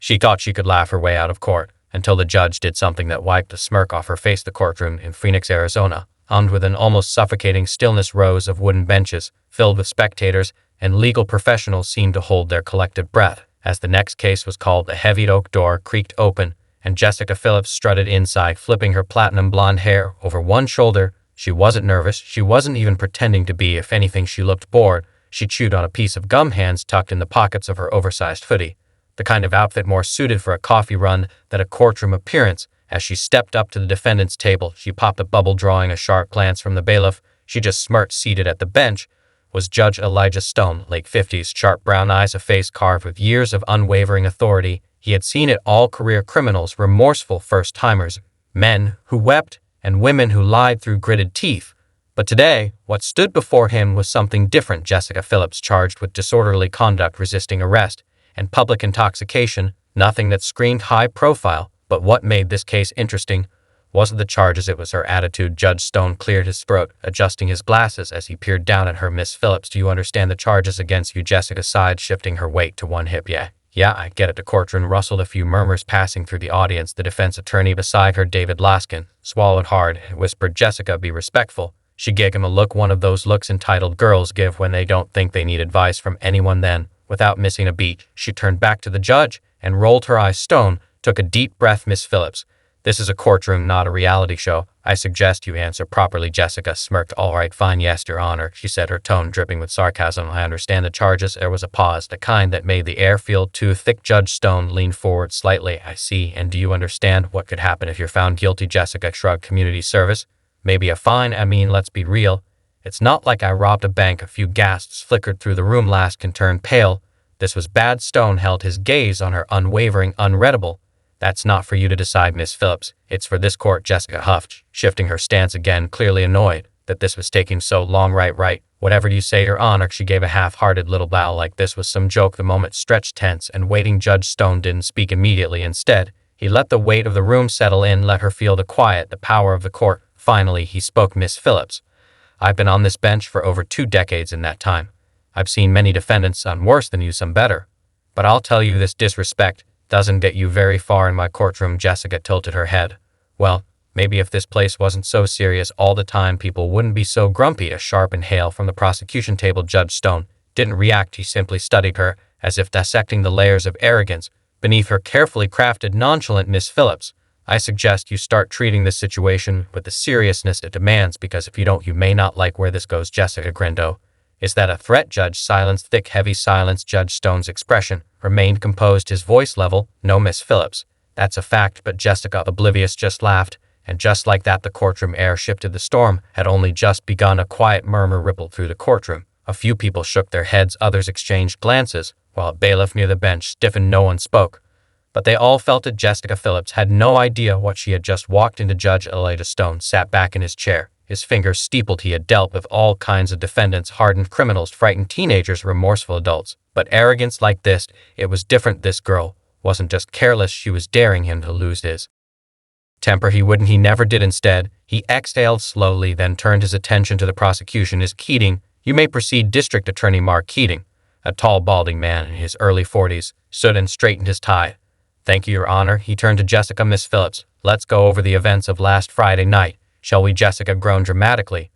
She thought she could laugh her way out of court, until the judge did something that wiped the smirk off her face. The courtroom in Phoenix, Arizona, armed with an almost suffocating stillness, rows of wooden benches, filled with spectators and legal professionals, seemed to hold their collective breath. As the next case was called, the heavy oak door creaked open, and Jessica Phillips strutted inside, flipping her platinum blonde hair over one shoulder. She wasn't nervous. She wasn't even pretending to be. If anything, she looked bored. She chewed on a piece of gum, hands tucked in the pockets of her oversized hoodie, the kind of outfit more suited for a coffee run than a courtroom appearance. As she stepped up to the defendant's table, she popped a bubble, drawing a sharp glance from the bailiff. She just smirked. Seated at the bench was Judge Elijah Stone, late 50s, sharp brown eyes, a face carved with years of unwavering authority. He had seen it all: career criminals, remorseful first-timers, men who wept, and women who lied through gritted teeth. But today, what stood before him was something different. Jessica Phillips, charged with disorderly conduct, resisting arrest, and public intoxication. Nothing that screamed high profile, but what made this case interesting wasn't the charges, it was her attitude. Judge Stone cleared his throat, adjusting his glasses as he peered down at her. Miss Phillips, do you understand the charges against you? Jessica sighed, shifting her weight to one hip. Yeah, I get it. The courtroom rustled, a few murmurs passing through the audience. The defense attorney beside her, David Laskin, swallowed hard and whispered, Jessica, be respectful. She gave him a look, one of those looks entitled girls give when they don't think they need advice from anyone. Then, without missing a beat, she turned back to the judge and rolled her eyes. Stone took a deep breath. Miss Phillips, this is a courtroom, not a reality show. I suggest you answer properly. Jessica smirked. All right, fine. Yes, Your Honor, she said, her tone dripping with sarcasm. I understand the charges. There was a pause, the kind that made the air feel too thick. Judge Stone leaned forward slightly. I see. And do you understand what could happen if you're found guilty? Jessica shrugged. Community service? Maybe a fine. I mean, let's be real. It's not like I robbed a bank. A few gasps flickered through the room. Laskin turned pale. This was bad. Stone held his gaze on her, unwavering, unreadable. That's not for you to decide, Miss Phillips. It's for this court. Jessica huffed, shifting her stance again, clearly annoyed that this was taking so long. Right. Whatever you say, Your Honor. She gave a half-hearted little bow, like this was some joke. The moment stretched tense and waiting. Judge Stone didn't speak immediately. Instead, he let the weight of the room settle in, let her feel the quiet, the power of the court. Finally, he spoke. Miss Phillips, I've been on this bench for over 2 decades. In that time, I've seen many defendants, some worse than you, some better. But I'll tell you, this disrespect doesn't get you very far in my courtroom. Jessica tilted her head. Well, maybe if this place wasn't so serious all the time, people wouldn't be so grumpy. A sharp inhale from the prosecution table. Judge Stone didn't react. He simply studied her, as if dissecting the layers of arrogance beneath her carefully crafted, nonchalant. Miss Phillips, I suggest you start treating this situation with the seriousness it demands, because if you don't, you may not like where this goes. Jessica grinned. Is that a threat? Judge silence. Thick, heavy silence. Judge Stone's expression remained composed, his voice level. No, Miss Phillips, that's a fact. But Jessica, oblivious, just laughed, and just like that the courtroom air shifted. The storm had only just begun. A quiet murmur rippled through the courtroom. A few people shook their heads, others exchanged glances, while a bailiff near the bench stiffened. No one spoke, but they all felt it. Jessica Phillips had no idea what she had just walked into. Judge Elijah Stone sat back in his chair, his fingers steepled. He had dealt with all kinds of defendants, hardened criminals, frightened teenagers, remorseful adults. But arrogance like this, it was different. This girl wasn't just careless, she was daring him to lose his temper. He wouldn't, he never did. Instead, he exhaled slowly, then turned his attention to the prosecution. Is Keating, you may proceed. District Attorney Mark Keating, a tall, balding man in his early 40s, stood and straightened his tie. Thank you, Your Honor. He turned to Jessica. Miss Phillips, let's go over the events of last Friday night, shall we? Jessica groaned dramatically.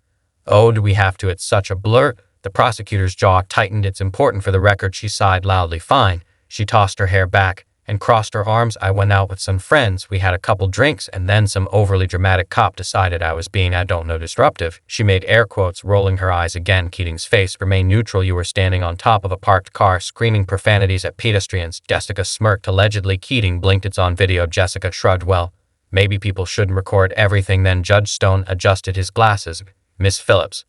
Oh, do we have to? It's such a blur. The prosecutor's jaw tightened. It's important for the record. She sighed loudly. Fine. She tossed her hair back and crossed her arms. I went out with some friends. We had a couple drinks, and then some overly dramatic cop decided I was being, I don't know, disruptive. She made air quotes, rolling her eyes again. Keating's face remained neutral. You were standing on top of a parked car, screaming profanities at pedestrians. Jessica smirked. Allegedly. Keating blinked. It's on video. Jessica shrugged. Well, maybe people shouldn't record everything then. Judge Stone adjusted his glasses. Miss Phillips,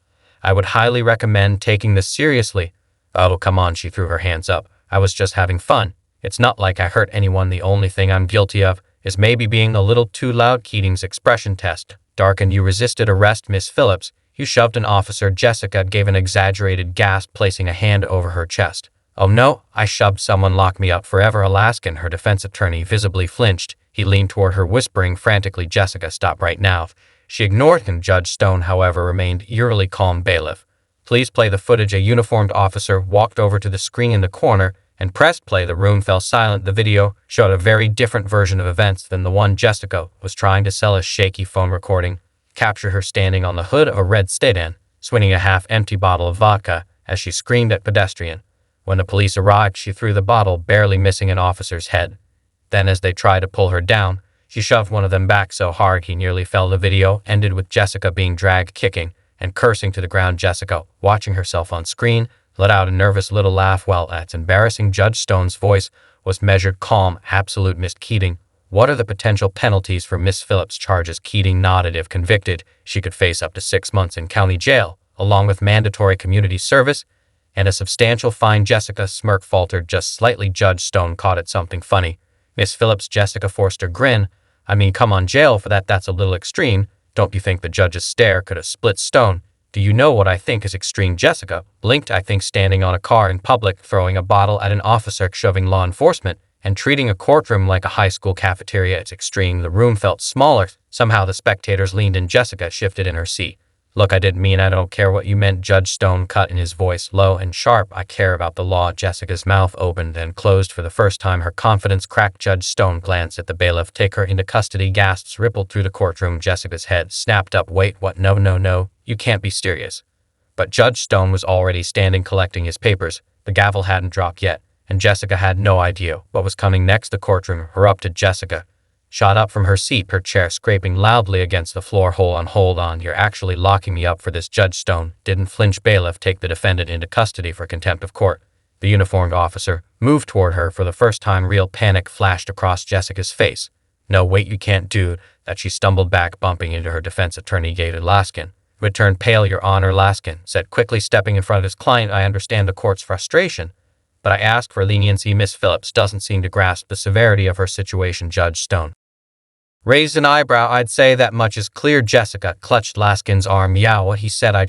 I would highly recommend taking this seriously. Oh, come on. She threw her hands up. I was just having fun. It's not like I hurt anyone. The only thing I'm guilty of is maybe being a little too loud. Keating's expression test darkened. You resisted arrest, Miss Phillips. You shoved an officer. Jessica gave an exaggerated gasp, placing a hand over her chest. Oh no, I shoved someone. Lock me up forever. Alaskan. Her defense attorney visibly flinched. He leaned toward her, whispering frantically, Jessica, stop right now. She ignored him. Judge Stone, however, remained eerily calm. Bailiff, please play the footage. A uniformed officer walked over to the screen in the corner and pressed play. The room fell silent. The video showed a very different version of events than the one Jessica was trying to sell. A shaky phone recording captured her standing on the hood of a red sedan, swinging a half-empty bottle of vodka as she screamed at pedestrian. When the police arrived, she threw the bottle, barely missing an officer's head. Then, as they tried to pull her down, she shoved one of them back so hard he nearly fell. The video ended with Jessica being dragged, kicking and cursing to the ground. Jessica, watching herself on screen, let out a nervous little laugh. While that's embarrassing, Judge Stone's voice was measured, calm. Absolute. Miss Keating, what are the potential penalties for Miss Phillips' charges? Keating nodded. If convicted, she could face up to 6 months in county jail, along with mandatory community service and a substantial fine. Jessica smirk faltered just slightly. Judge Stone caught it something funny. Miss Phillips. Jessica forced her grin. I mean, come on, jail for that, that's a little extreme. Don't you think the judge's stare could have split Stone? Do you know what I think is extreme? Jessica blinked. I think standing on a car in public, throwing a bottle at an officer, shoving law enforcement, and treating a courtroom like a high school cafeteria is extreme. The room felt smaller. Somehow the spectators leaned in. Jessica shifted in her seat. Look, I didn't mean I don't care what you meant. Judge Stone cut in, his voice low and sharp. I care about the law. Jessica's mouth opened and closed for the first time. Her confidence cracked. Judge Stone glanced at the bailiff. Take her into custody. Gasps rippled through the courtroom. Jessica's head snapped up. Wait, what? No, no, no. You can't be serious. But Judge Stone was already standing collecting his papers. The gavel hadn't dropped yet, and Jessica had no idea what was coming next. The courtroom erupted. Jessica shot up from her seat, her chair scraping loudly against the floor. Hold on, you're actually locking me up for this? Judge Stone didn't flinch. Bailiff, take the defendant into custody for contempt of court. The uniformed officer moved toward her. For the first time, real panic flashed across Jessica's face. No, wait, you can't do that. She stumbled back, bumping into her defense attorney, Gator Laskin, who had turned pale. Your Honor, Laskin said quickly, stepping in front of his client. I understand the court's frustration, but I ask for leniency. Miss Phillips doesn't seem to grasp the severity of her situation. Judge Stone raised an eyebrow. I'd say that much is clear. Jessica clutched Laskin's arm. Yeah, what he said, I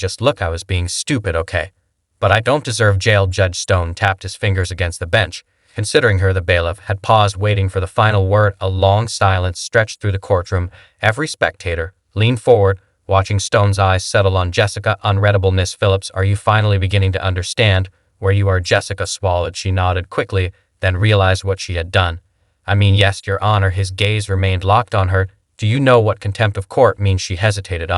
was being stupid, okay? But I don't deserve jail. Judge Stone tapped his fingers against the bench. Considering her, the bailiff had paused, waiting for the final word. A long silence stretched through the courtroom. Every spectator leaned forward, watching Stone's eyes settle on Jessica. Unreadable. Miss Phillips, are you finally beginning to understand where you are? Jessica swallowed. She nodded quickly, then realized what she had done. I mean, yes, Your Honor. His gaze remained locked on her. Do you know what contempt of court means? She hesitated.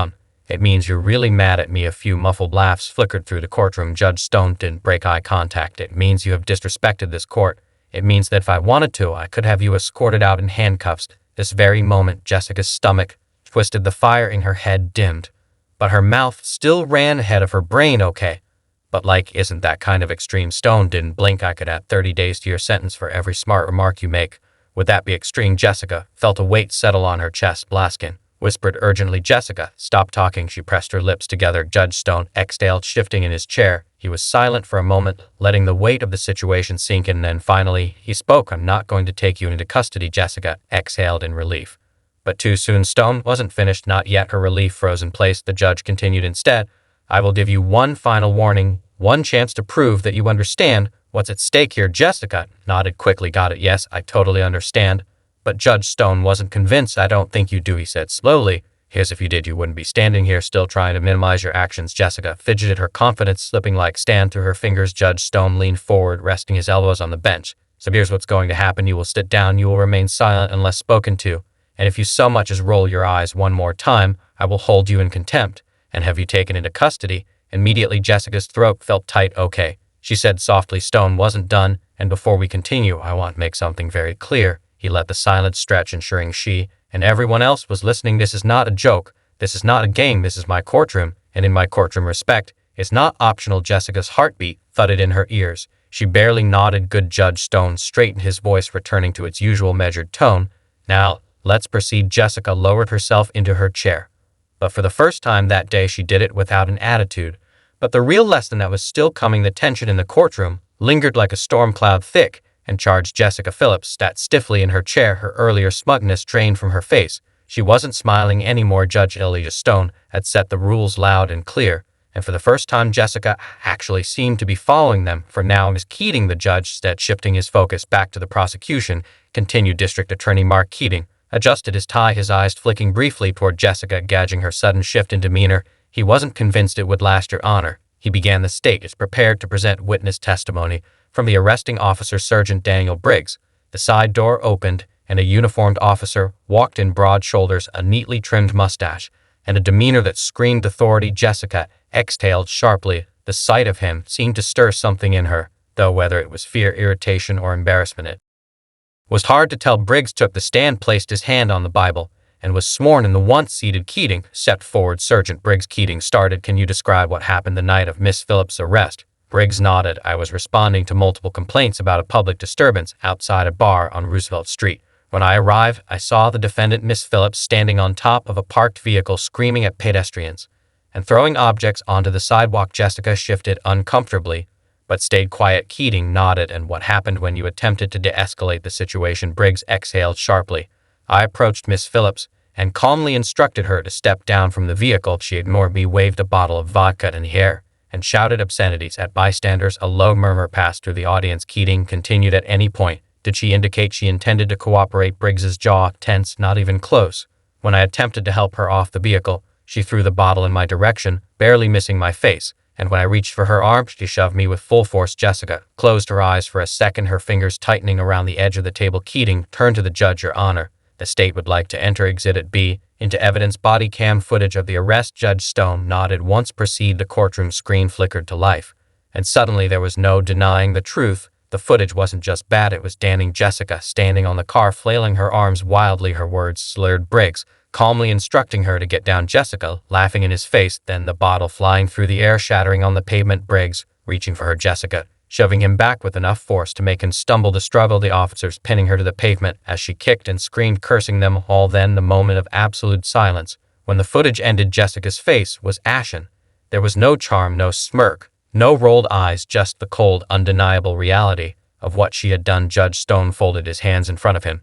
It means you're really mad at me. A few muffled laughs flickered through the courtroom. Judge Stone didn't break eye contact. It means you have disrespected this court. It means that if I wanted to, I could have you escorted out in handcuffs this very moment. Jessica's stomach twisted. The fire in her head dimmed, but her mouth still ran ahead of her brain. Okay, but isn't that kind of extreme? Stone didn't blink. I could add 30 days to your sentence for every smart remark you make. Would that be extreme? Jessica felt a weight settle on her chest. Laskin whispered urgently. Jessica, stop talking. She pressed her lips together. Judge Stone exhaled, shifting in his chair. He was silent for a moment, letting the weight of the situation sink in. Then finally, he spoke. I'm not going to take you into custody. Jessica exhaled in relief. But too soon. Stone wasn't finished. Not yet. Her relief froze in place. The judge continued. Instead, I will give you one final warning, one chance to prove that you understand what's at stake here. Jessica nodded quickly. Got it. Yes, I totally understand. But Judge Stone wasn't convinced. I don't think you do, he said slowly. Here's if you did, you wouldn't be standing here still trying to minimize your actions. Jessica fidgeted, her confidence slipping like sand through her fingers. Judge Stone leaned forward, resting his elbows on the bench. So here's what's going to happen. You will sit down. You will remain silent unless spoken to. And if you so much as roll your eyes one more time, I will hold you in contempt and have you taken into custody. Immediately, Jessica's throat felt tight. Okay, she said softly. Stone wasn't done, and before we continue, I want to make something very clear. He let the silence stretch, ensuring she and everyone else was listening. This is not a joke. This is not a game. This is my courtroom, and in my courtroom, respect is not optional. Jessica's heartbeat thudded in her ears. She barely nodded. Good. Judge Stone straightened, his voice returning to its usual measured tone. Now, let's proceed. Jessica lowered herself into her chair. But for the first time that day, she did it without an attitude. But the real lesson that was still coming, the tension in the courtroom, lingered like a storm cloud thick and charged. Jessica Phillips sat stiffly in her chair, her earlier smugness drained from her face. She wasn't smiling anymore. Judge Elijah Stone had set the rules loud and clear, and for the first time Jessica actually seemed to be following them. For now, Ms. Keating, the judge said, shifting his focus back to the prosecution, continued. District Attorney Mark Keating adjusted his tie, his eyes flicking briefly toward Jessica, gauging her sudden shift in demeanor. He wasn't convinced it would last, Your Honor. He began. The state is prepared to present witness testimony from the arresting officer Sergeant Daniel Briggs. The side door opened, and a uniformed officer walked in, broad shoulders, a neatly trimmed mustache, and a demeanor that screamed authority. Jessica exhaled sharply. The sight of him seemed to stir something in her, though whether it was fear, irritation, or embarrassment it was hard to tell. Briggs took the stand, placed his hand on the Bible, and was sworn in. The once-seated Keating stepped forward. Sergeant Briggs. Keating started. Can you describe what happened the night of Miss Phillips' arrest? Briggs nodded. I was responding to multiple complaints about a public disturbance outside a bar on Roosevelt Street. When I arrived, I saw the defendant, Miss Phillips, standing on top of a parked vehicle, screaming at pedestrians and throwing objects onto the sidewalk. Jessica shifted uncomfortably, but stayed quiet. Keating nodded. And what happened when you attempted to de-escalate the situation? Briggs exhaled sharply. I approached Miss Phillips and calmly instructed her to step down from the vehicle. She ignored me, waved a bottle of vodka in the air, and shouted obscenities at bystanders. A low murmur passed through the audience. Keating continued. At any point did she indicate she intended to cooperate? Briggs's jaw tense. Not even close. When I attempted to help her off the vehicle, she threw the bottle in my direction, barely missing my face, and when I reached for her arm, she shoved me with full force. Jessica closed her eyes for a second, her fingers tightening around the edge of the table. Keating turned to the judge. Your Honor, the state would like to enter Exhibit B into evidence, body cam footage of the arrest. Judge Stone nodded. Once proceed. The courtroom screen flickered to life, and suddenly there was no denying the truth. The footage wasn't just bad, it was damning. Jessica standing on the car, flailing her arms wildly, her words slurred. Briggs calmly instructing her to get down. Jessica laughing in his face, then the bottle flying through the air, shattering on the pavement. Briggs reaching for her. Jessica shoving him back with enough force to make him stumble. The struggle, the officers pinning her to the pavement as she kicked and screamed, cursing them all. Then the moment of absolute silence. When the footage ended, Jessica's face was ashen. There was no charm, no smirk, no rolled eyes, just the cold, undeniable reality of what she had done. Judge Stone folded his hands in front of him.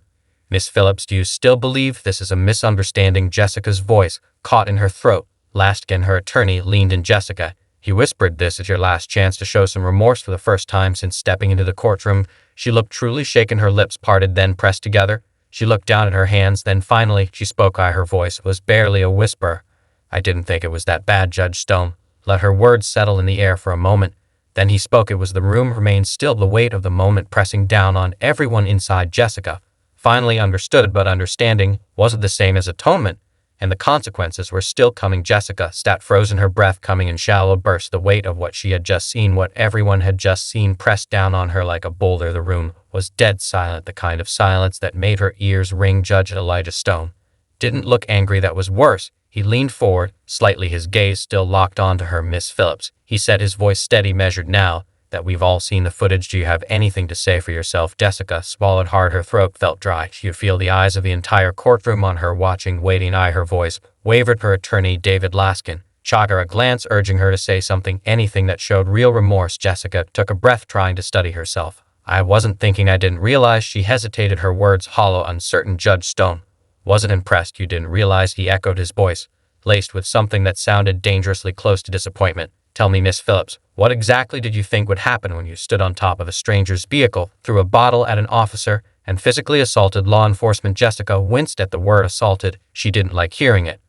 Miss Phillips, do you still believe this is a misunderstanding? Jessica's voice caught in her throat. Lastgen, her attorney, leaned in. Jessica, he whispered, this is your last chance to show some remorse. For the first time since stepping into the courtroom, she looked truly shaken. Her lips parted, then pressed together. She looked down at her hands, then finally she spoke. Her voice was barely a whisper. I didn't think it was that bad. Judge Stone let her words settle in the air for a moment. Then he spoke. It was the room remained still, the weight of the moment pressing down on everyone inside. Jessica finally understood, but understanding wasn't the same as atonement, and the consequences were still coming. Jessica sat frozen, her breath coming in shallow bursts. The weight of what she had just seen, what everyone had just seen, pressed down on her like a boulder. The room was dead silent, the kind of silence that made her ears ring. Judge Elijah Stone didn't look angry. That was worse. He leaned forward, slightly, his gaze still locked onto her. Miss Phillips, he said, his voice steady, measured. Now that we've all seen the footage, do you have anything to say for yourself? Jessica swallowed hard, her throat felt dry. She could feel the eyes of the entire courtroom on her, watching, waiting. Her voice wavered. Her attorney, David Laskin, shot her a glance, urging her to say something, anything that showed real remorse. Jessica took a breath, trying to steady herself. I wasn't thinking, I didn't realize. She hesitated, her words hollow, uncertain. Judge Stone wasn't impressed. You didn't realize, he echoed, his voice laced with something that sounded dangerously close to disappointment. Tell me, Miss Phillips, what exactly did you think would happen when you stood on top of a stranger's vehicle, threw a bottle at an officer, and physically assaulted law enforcement? Jessica winced at the word assaulted. She didn't like hearing it,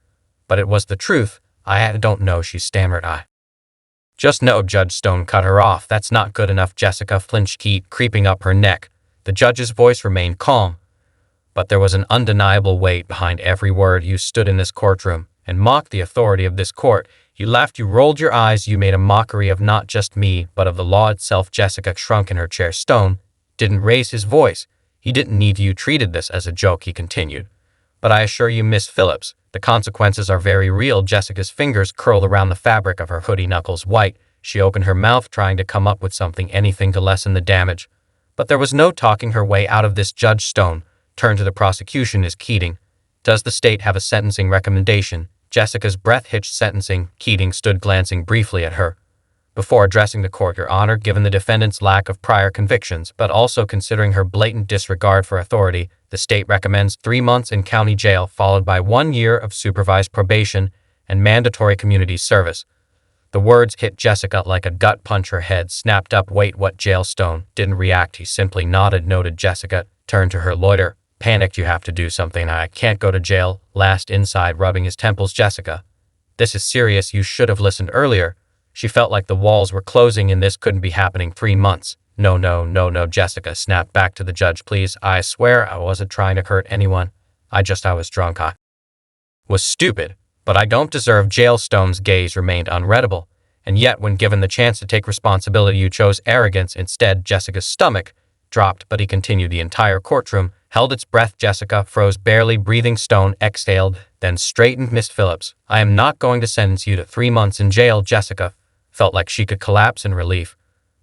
but it was the truth. I don't know, she stammered. I just know. Judge Stone cut her off. That's not good enough. Jessica flinched, heat creeping up her neck. The judge's voice remained calm, but there was an undeniable weight behind every word. You stood in this courtroom and mocked the authority of this court. You laughed, you rolled your eyes, you made a mockery of not just me, but of the law itself. Jessica shrunk in her chair. Stone didn't raise his voice. He didn't need you. Treated this as a joke, he continued. But I assure you, Miss Phillips, the consequences are very real. Jessica's fingers curled around the fabric of her hoodie, knuckles white. She opened her mouth, trying to come up with something, anything to lessen the damage. But there was no talking her way out of this. Judge Stone turned to the prosecution. Is Keating, does the state have a sentencing recommendation? Jessica's breath hitched. Sentencing. Keating stood, glancing briefly at her before addressing the court. Your Honor, given the defendant's lack of prior convictions, but also considering her blatant disregard for authority, the state recommends 3 months in county jail, followed by 1 year of supervised probation and mandatory community service. The words hit Jessica like a gut punch. Her head snapped up. Wait, what? Jail? Stone didn't react. He simply nodded. Noted. Jessica turned to her lawyer. Panicked. You have to do something. I can't go to jail. Last inside, rubbing his temples. Jessica, this is serious. You should have listened earlier. She felt like the walls were closing and this couldn't be happening. 3 months. No, no, no, no, Jessica snapped back to the judge. Please, I swear I wasn't trying to hurt anyone. I was drunk. I was stupid, but I don't deserve jail. Stone's gaze remained unreadable, and yet when given the chance to take responsibility you chose arrogance instead. Jessica's stomach dropped, but he continued. The entire courtroom held its breath. Jessica froze, barely breathing. Stone exhaled, then straightened. Miss Phillips, I am not going to sentence you to 3 months in jail. Jessica felt like she could collapse in relief.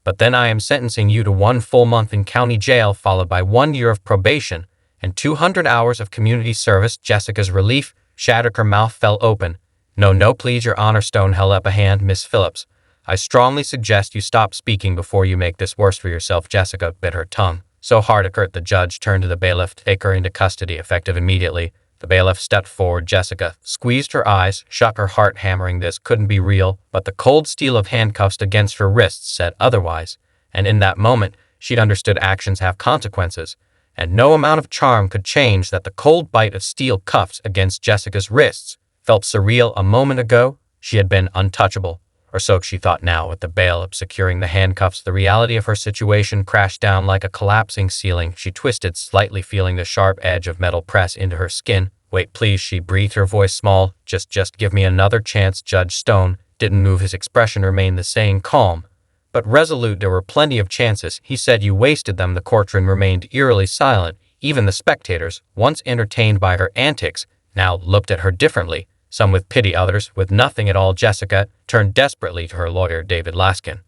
But then I am sentencing you to 1 full month in county jail, followed by 1 year of probation and 200 hours of community service. Jessica's relief shattered. Her mouth fell open. No, no, please, Your Honor. Stone held up a hand. Miss Phillips, I strongly suggest you stop speaking before you make this worse for yourself. Jessica bit her tongue so hard it hurt. The judge turned to the bailiff. Take her into custody, effective immediately. The bailiff stepped forward. Jessica squeezed her eyes, shut, her heart hammering. This couldn't be real, but the cold steel of handcuffs against her wrists said otherwise, and in that moment she'd understood actions have consequences, and no amount of charm could change that. The cold bite of steel cuffs against Jessica's wrists felt surreal. A moment ago she had been untouchable, or so she thought. Now, with the bailiff securing the handcuffs, the reality of her situation crashed down like a collapsing ceiling. She twisted slightly, feeling the sharp edge of metal press into her skin. Wait, please, she breathed, her voice small. Just give me another chance. Judge Stone didn't move. His expression remained the same, calm but resolute. There were plenty of chances, he said. You wasted them. The courtroom remained eerily silent. Even the spectators, once entertained by her antics, now looked at her differently, some with pity, others with nothing at all. Jessica turned desperately to her lawyer, David Laskin.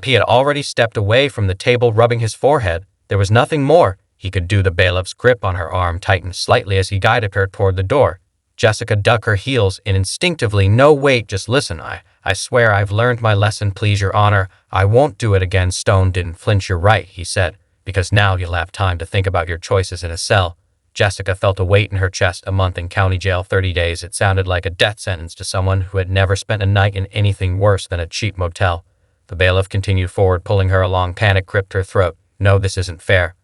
He had already stepped away from the table, rubbing his forehead. There was nothing more he could do. The bailiff's grip on her arm tightened slightly as he guided her toward the door. Jessica dug her heels in instinctively. No, wait, just listen. I swear I've learned my lesson. Please, Your Honor, I won't do it again. Stone didn't flinch. You're right, he said, because now you'll have time to think about your choices in a cell. Jessica felt a weight in her chest. A month in county jail, 30 days. It sounded like a death sentence to someone who had never spent a night in anything worse than a cheap motel. The bailiff continued forward, pulling her along. Panic gripped her throat. No, this isn't fair.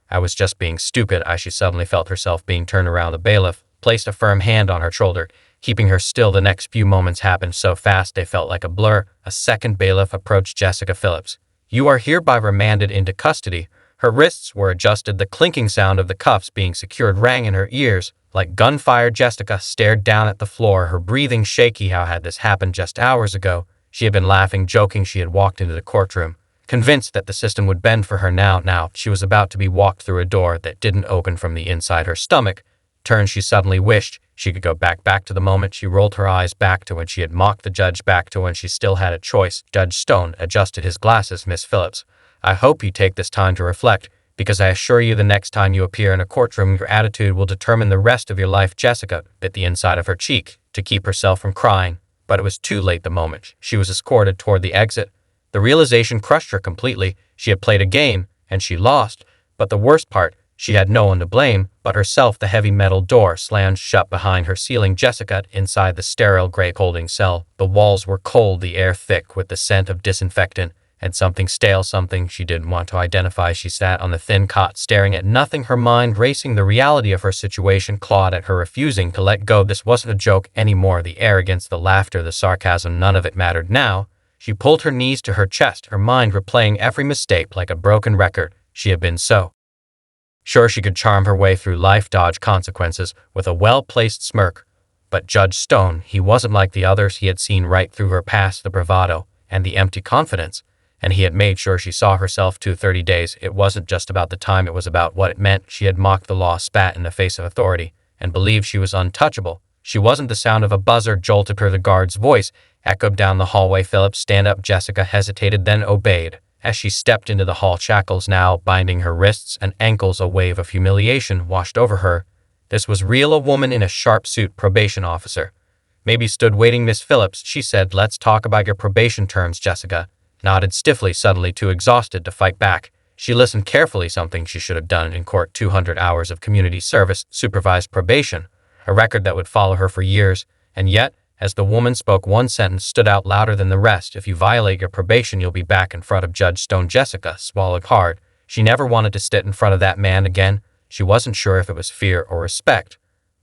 I was just being stupid. She suddenly felt herself being turned around. The bailiff placed a firm hand on her shoulder, keeping her still. The next few moments happened so fast they felt like a blur. A second bailiff approached. Jessica Phillips, you are hereby remanded into custody. Her wrists were adjusted. The clinking sound of the cuffs being secured rang in her ears like gunfire. Jessica stared down at the floor, her breathing shaky. How had this happened just hours ago? She had been laughing, joking. She had walked into the courtroom, convinced that the system would bend for her. Now she was about to be walked through a door that didn't open from the inside. Her stomach turned. She suddenly wished she could go back to the moment. She rolled her eyes back to when she had mocked the judge, back to when she still had a choice. Judge Stone adjusted his glasses. Miss Phillips, I hope you take this time to reflect, because I assure you the next time you appear in a courtroom, your attitude will determine the rest of your life. Jessica bit the inside of her cheek to keep herself from crying, but it was too late. The moment she was escorted toward the exit, the realization crushed her completely. She had played a game, and she lost, but the worst part, she had no one to blame but herself. The heavy metal door slammed shut behind her, sealing Jessica inside the sterile gray holding cell. The walls were cold, the air thick with the scent of disinfectant and something stale, something she didn't want to identify. She sat on the thin cot, staring at nothing, her mind racing. The reality of her situation clawed at her, refusing to let go. This wasn't a joke anymore. The arrogance, the laughter, the sarcasm, none of it mattered now. She pulled her knees to her chest, her mind replaying every mistake like a broken record. She had been so sure she could charm her way through life, dodge consequences with a well-placed smirk. But Judge Stone, he wasn't like the others. He had seen right through her past, the bravado and the empty confidence, and he had made sure she saw herself too. 30 days. It wasn't just about the time, it was about what it meant. She had mocked the law, spat in the face of authority, and believed she was untouchable. She wasn't. The sound of a buzzer jolted her. The guard's voice echoed down the hallway. Phillips, stand up. Jessica hesitated, then obeyed. As she stepped into the hall, shackles now binding her wrists and ankles, a wave of humiliation washed over her. This was real. A woman in a sharp suit, probation officer, maybe stood waiting. Miss Phillips, she said, let's talk about your probation terms. Jessica nodded stiffly, suddenly too exhausted to fight back. She listened carefully, something she should have done in court. 200 hours of community service, supervised probation, a record that would follow her for years. And yet, as the woman spoke, one sentence stood out louder than the rest. If you violate your probation, you'll be back in front of Judge Stone. Jessica swallowed hard. She never wanted to sit in front of that man again. She wasn't sure if it was fear or respect,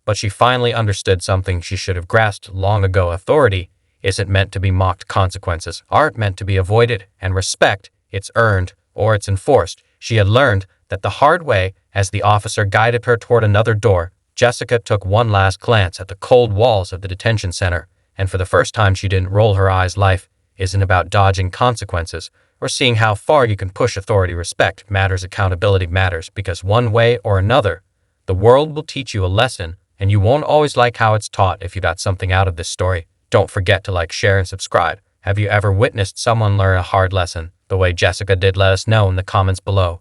but she finally understood something she should have grasped long ago. Authority isn't meant to be mocked. Consequences aren't meant to be avoided. And respect, it's earned or it's enforced. She had learned that the hard way as the officer guided her toward another door. Jessica took one last glance at the cold walls of the detention center, and for the first time she didn't roll her eyes. Life isn't about dodging consequences or seeing how far you can push authority. Respect matters, accountability matters, because one way or another, the world will teach you a lesson, and you won't always like how it's taught. If you got something out of this story, don't forget to like, share, and subscribe. Have you ever witnessed someone learn a hard lesson the way Jessica did? Let us know in the comments below.